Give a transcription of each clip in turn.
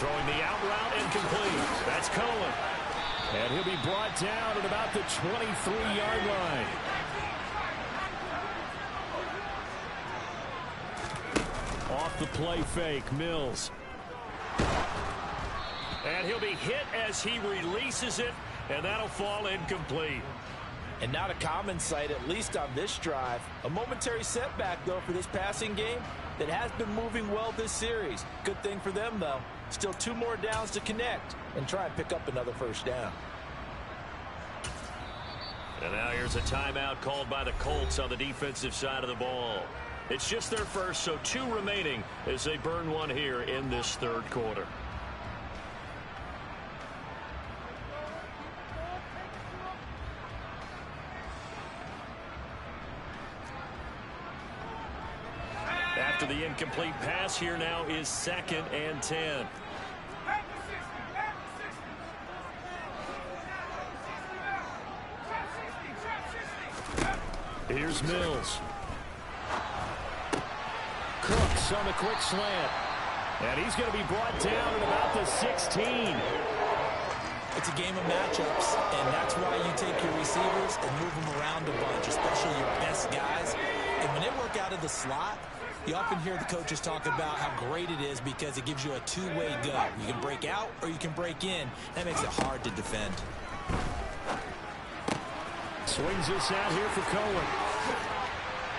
Throwing the out route incomplete. That's Cohen. And he'll be brought down at about the 23-yard line. Off the play fake, Mills. And he'll be hit as he releases it, and that'll fall incomplete. And not a common sight, at least on this drive. A momentary setback, though, for this passing game that has been moving well this series. Good thing for them, though. Still 2 more downs to connect and try and pick up another first down. And now here's a timeout called by the Colts on the defensive side of the ball. It's just their first, so 2 remaining as they burn one here in this third quarter. After the incomplete pass, here now is 2nd and 10. Here's Mills. Cooks on the quick slant. And he's going to be brought down at about the 16. It's a game of matchups, and that's why you take your receivers and move them around a bunch, especially your best guys. And when they work out of the slot, you often hear the coaches talk about how great it is because it gives you a two-way go. You can break out or you can break in. That makes it hard to defend. Swings this out here for Cohen.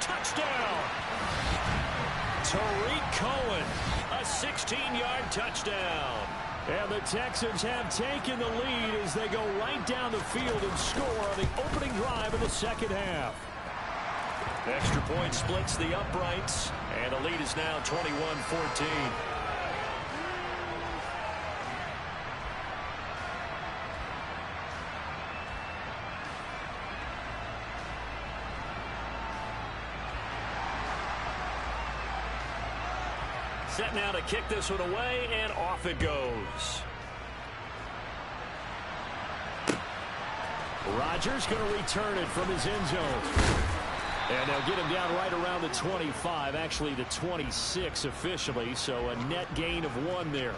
Touchdown! Tariq Cohen, a 16-yard touchdown. And the Texans have taken the lead as they go right down the field and score on the opening drive of the second half. Extra point splits the uprights, and the lead is now 21-14. Set now to kick this one away, and off it goes. Rodgers going to return it from his end zone. And they'll get him down right around the 25, actually the 26 officially, so a net gain of 1 there.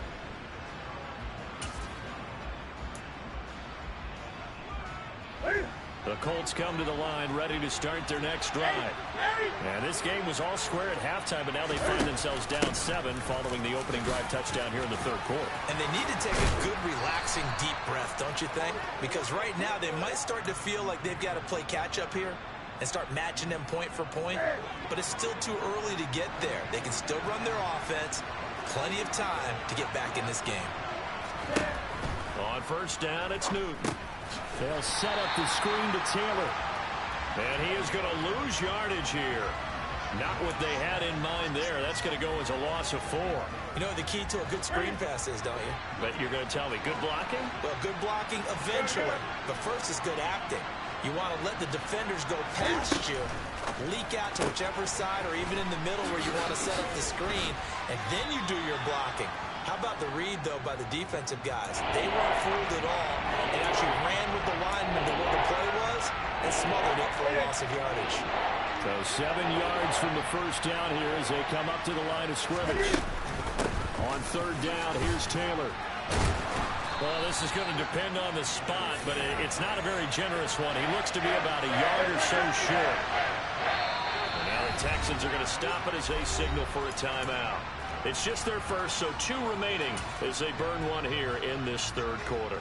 The Colts come to the line ready to start their next drive. And this game was all square at halftime, but now they find themselves down 7 following the opening drive touchdown here in the third quarter. And they need to take a good, relaxing, deep breath, don't you think? Because right now they might start to feel like they've got to play catch-up here and start matching them point for point. But it's still too early to get there. They can still run their offense. Plenty of time to get back in this game. On first down, it's Newton. They'll set up the screen to Taylor. And he is going to lose yardage here. Not what they had in mind there. That's going to go as a loss of 4. You know what the key to a good screen pass is, don't you? But you're going to tell me, good blocking? Well, good blocking eventually. But first is good acting. You want to let the defenders go past you, leak out to whichever side or even in the middle where you want to set up the screen, and then you do your blocking. How about the read, though, by the defensive guys? They weren't fooled at all and actually ran with the lineman to where the play was and smothered it for a loss of yardage. So 7 yards from the first down here as they come up to the line of scrimmage. On third down, here's Taylor. Well, this is going to depend on the spot, but it's not a very generous one. He looks to be about a yard or so short. And now the Texans are going to stop it as they signal for a timeout. It's just their first, so 2 remaining as they burn one here in this third quarter.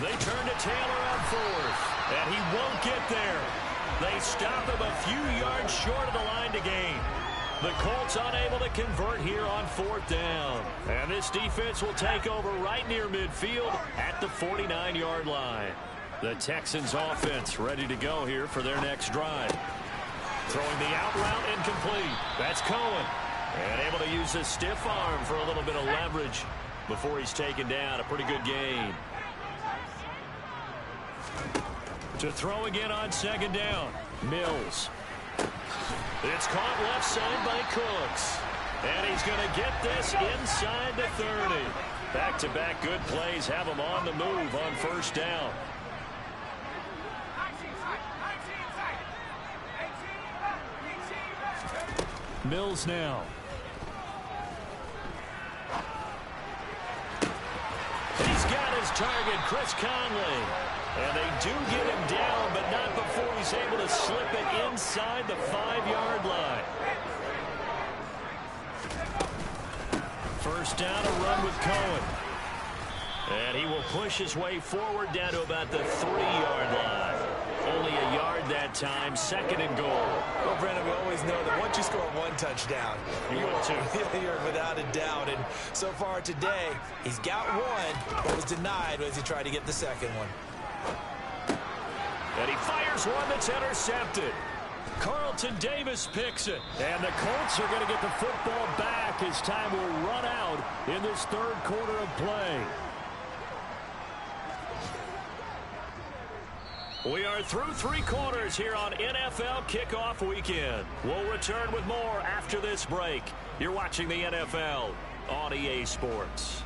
They turn to Taylor on 4th, and he won't get there. They stop him a few yards short of the line to gain. The Colts unable to convert here on 4th down. And this defense will take over right near midfield at the 49-yard line. The Texans offense ready to go here for their next drive. Throwing the out route incomplete. That's Cohen. And able to use his stiff arm for a little bit of leverage before he's taken down. A pretty good gain. To throw again on 2nd down. Mills. It's caught left side by Cooks. And he's going to get this inside the 30. Back-to-back good plays have him on the move on first down. Mills now. He's got his target, Chris Conley. And they do get him down, but not before he's able to slip it inside the 5-yard line. First down, a run with Cohen. And he will push his way forward down to about the 3-yard line. Only a yard that time, second and goal. Well, Brandon, we always know that once you score one touchdown, you're without a doubt. And so far today, he's got one, but was denied as he tried to get the second one. And he fires one that's intercepted. Carlton Davis picks it. And the Colts are going to get the football back as time will run out in this third quarter of play. We are through 3 quarters here on NFL Kickoff Weekend. We'll return with more after this break. You're watching the NFL on EA Sports.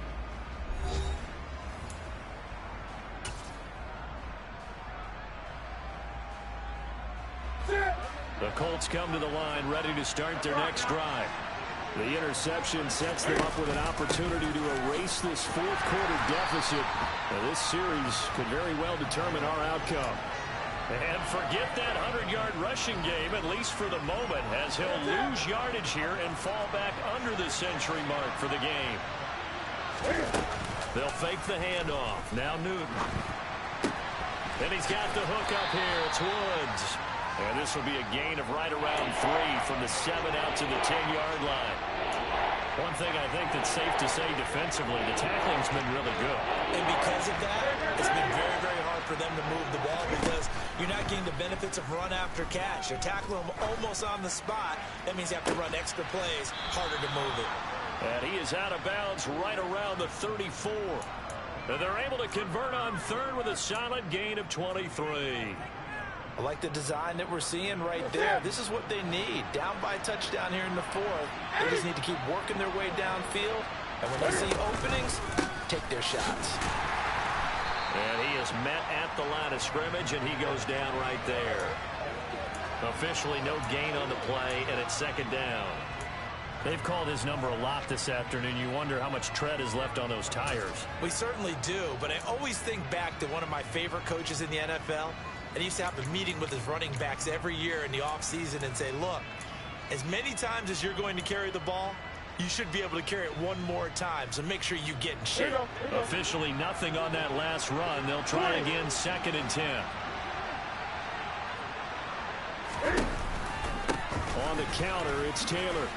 The Colts come to the line ready to start their next drive. The interception sets them up with an opportunity to erase this fourth quarter deficit. Now, this series could very well determine our outcome. And forget that 100-yard rushing game, at least for the moment, as he'll lose yardage here and fall back under the century mark for the game. They'll fake the handoff. Now Newton. And he's got the hook up here. It's Woods. And this will be a gain of right around 3 from the 7 out to the 10-yard line. One thing I think that's safe to say defensively, the tackling's been really good. And because of that, it's been very, very hard for them to move the ball because you're not getting the benefits of run after catch. You're tackling them almost on the spot. That means you have to run extra plays, harder to move it. And he is out of bounds right around the 34. And they're able to convert on third with a solid gain of 23. I like the design that we're seeing right there. This is what they need. Down by a touchdown here in the fourth. They just need to keep working their way downfield. And when they see openings, take their shots. And he is met at the line of scrimmage, and he goes down right there. Officially no gain on the play, and it's second down. They've called his number a lot this afternoon. You wonder how much tread is left on those tires. We certainly do, but I always think back to one of my favorite coaches in the NFL. And he used to have a meeting with his running backs every year in the offseason and say, look, as many times as you're going to carry the ball, you should be able to carry it one more time, so make sure you get in shape. Officially nothing on that last run. They'll try again, second and 10. On the counter, it's Taylor.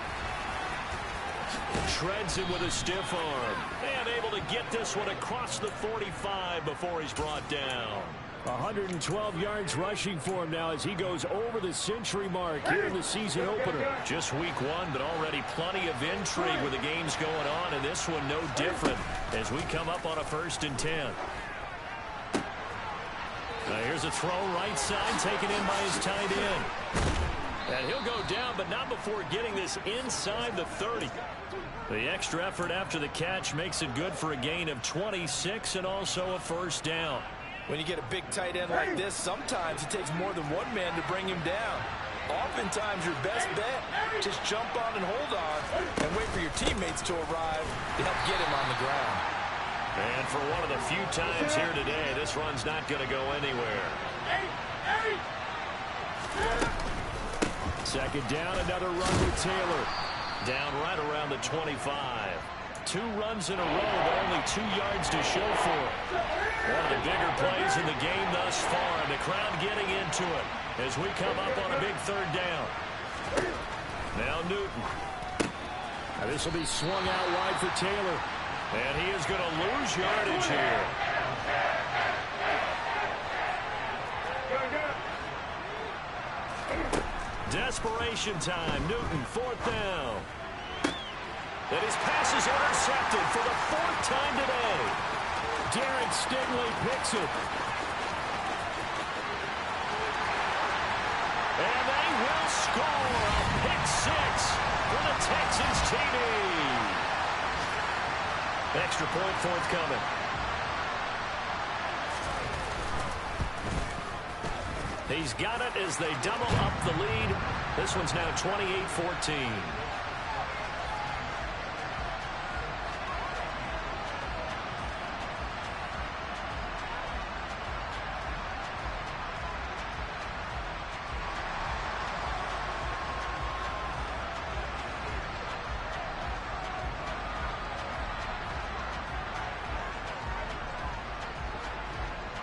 Shreds him with a stiff arm. And able to get this one across the 45 before he's brought down. 112 yards rushing for him now as he goes over the century mark here in the season opener. Just week 1, but already plenty of intrigue with the games going on, and this one no different as we come up on a 1st and 10. Now here's a throw right side taken in by his tight end. And he'll go down, but not before getting this inside the 30. The extra effort after the catch makes it good for a gain of 26 and also a first down. When you get a big tight end like this, sometimes it takes more than one man to bring him down. Oftentimes, your best bet, just jump on and hold on and wait for your teammates to arrive to help get him on the ground. And for one of the few times here today, this run's not going to go anywhere. Second down, another run with Taylor. Down right around the 25. 2 runs in a row, but only 2 yards to show for it. One of the bigger plays in the game thus far, and the crowd getting into it as we come up on a big 3rd down. Now Newton. Now this will be swung out wide for Taylor, and he is going to lose yardage here. Desperation time. Newton, 4th down. And his pass is intercepted for the 4th time today. Derek Stingley picks it. And they will score a pick 6 for the Texans TD. Extra point forthcoming. He's got it as they double up the lead. This one's now 28-14.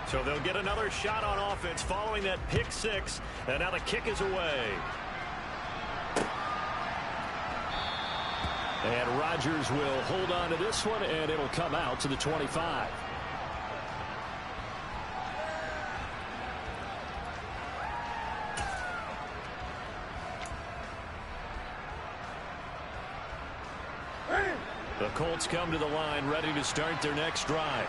So they'll get another shot on offense following that pick six. And now the kick is away. And Rodgers will hold on to this one, and it'll come out to the 25. The Colts come to the line ready to start their next drive.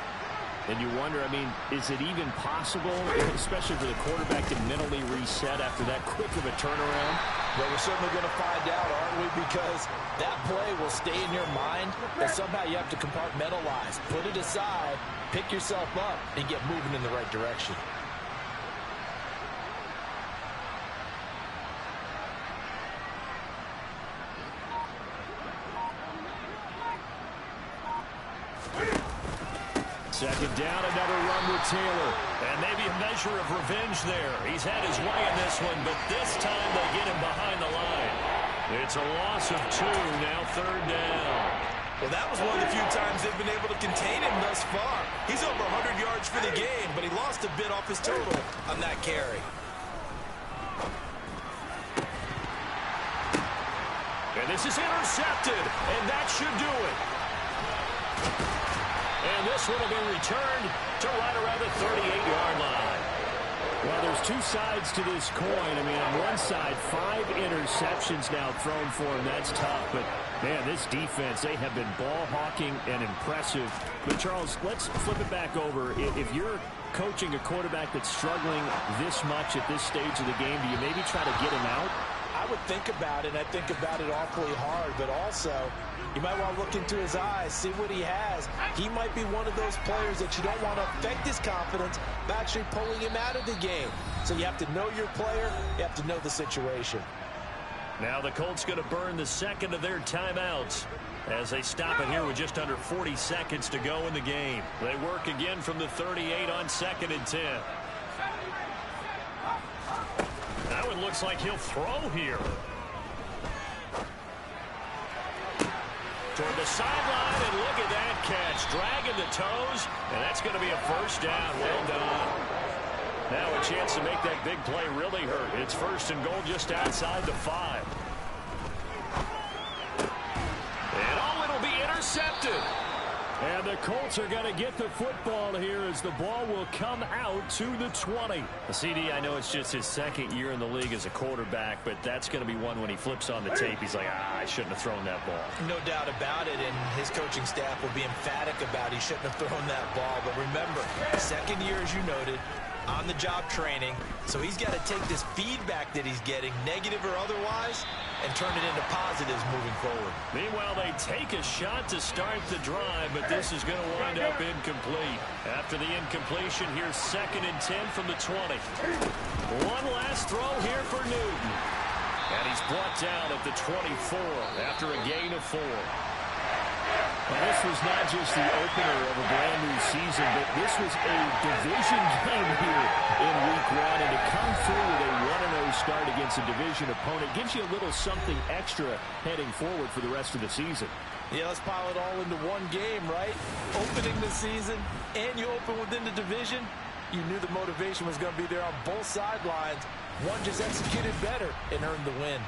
And you wonder, I mean, is it even possible, especially for the quarterback, to mentally reset after that quick of a turnaround? Well, we're certainly going to find out, aren't we? Because that play will stay in your mind, and somehow you have to compartmentalize. Put it aside, pick yourself up, and get moving in the right direction. Second down, another run with Taylor. And maybe a measure of revenge there. He's had his way in this one, but this time they get him behind the line. It's a loss of 2, now third down. Well, that was one of the few times they've been able to contain him thus far. He's over 100 yards for the game, but he lost a bit off his total on that carry. And this is intercepted, and that should do it. And this one will be returned to right around the 38-yard line. Well, there's two sides to this coin. I mean, on one side, 5 interceptions now thrown for him. That's tough. But, man, this defense, they have been ball hawking and impressive. But, Charles, let's flip it back over. If you're coaching a quarterback that's struggling this much at this stage of the game, do you maybe try to get him out? I would think about it, and I think about it awfully hard, but also you might want to look into his eyes, see what he has. He might be one of those players that you don't want to affect his confidence by actually pulling him out of the game. So you have to know your player, you have to know the situation. Now the Colts going to burn the second of their timeouts as they stop it here with just under 40 seconds to go in the game. They work again from the 38 on 2nd and 10. Now it looks like he'll throw here. Toward the sideline, and look at that catch. Dragging the toes, and that's going to be a first down. Well done. Now a chance to make that big play really hurt. It's 1st and goal just outside the 5. And it'll be intercepted. And the Colts are going to get the football here as the ball will come out to the 20. CD, I know it's just his 2nd year in the league as a quarterback, but that's going to be one when he flips on the tape. He's like, I shouldn't have thrown that ball. No doubt about it, and his coaching staff will be emphatic about he shouldn't have thrown that ball. But remember, 2nd year, as you noted, on-the-job training. So he's got to take this feedback that he's getting, negative or otherwise, and turn it into positives moving forward. Meanwhile, they take a shot to start the drive, but this is going to wind up incomplete. After the incompletion, here's 2nd and 10 from the 20. One last throw here for Newton. And he's brought down at the 24 after a gain of 4. Well, this was not just the opener of a brand-new season, but this was a division game here in Week 1. And to come through with a 1-0 start against a division opponent gives you a little something extra heading forward for the rest of the season. Yeah, let's pile it all into one game, right? Opening the season, and you open within the division. You knew the motivation was going to be there on both sidelines. One just executed better and earned the win.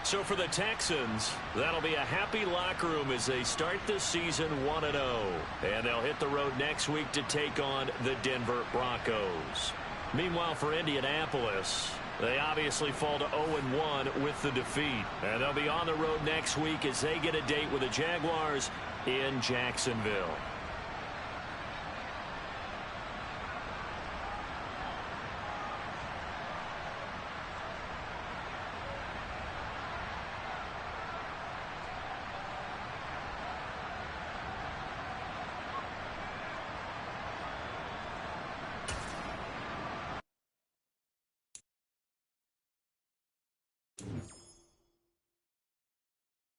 So for the Texans, that'll be a happy locker room as they start this season 1-0. And they'll hit the road next week to take on the Denver Broncos. Meanwhile, for Indianapolis, they obviously fall to 0-1 with the defeat. And they'll be on the road next week as they get a date with the Jaguars in Jacksonville.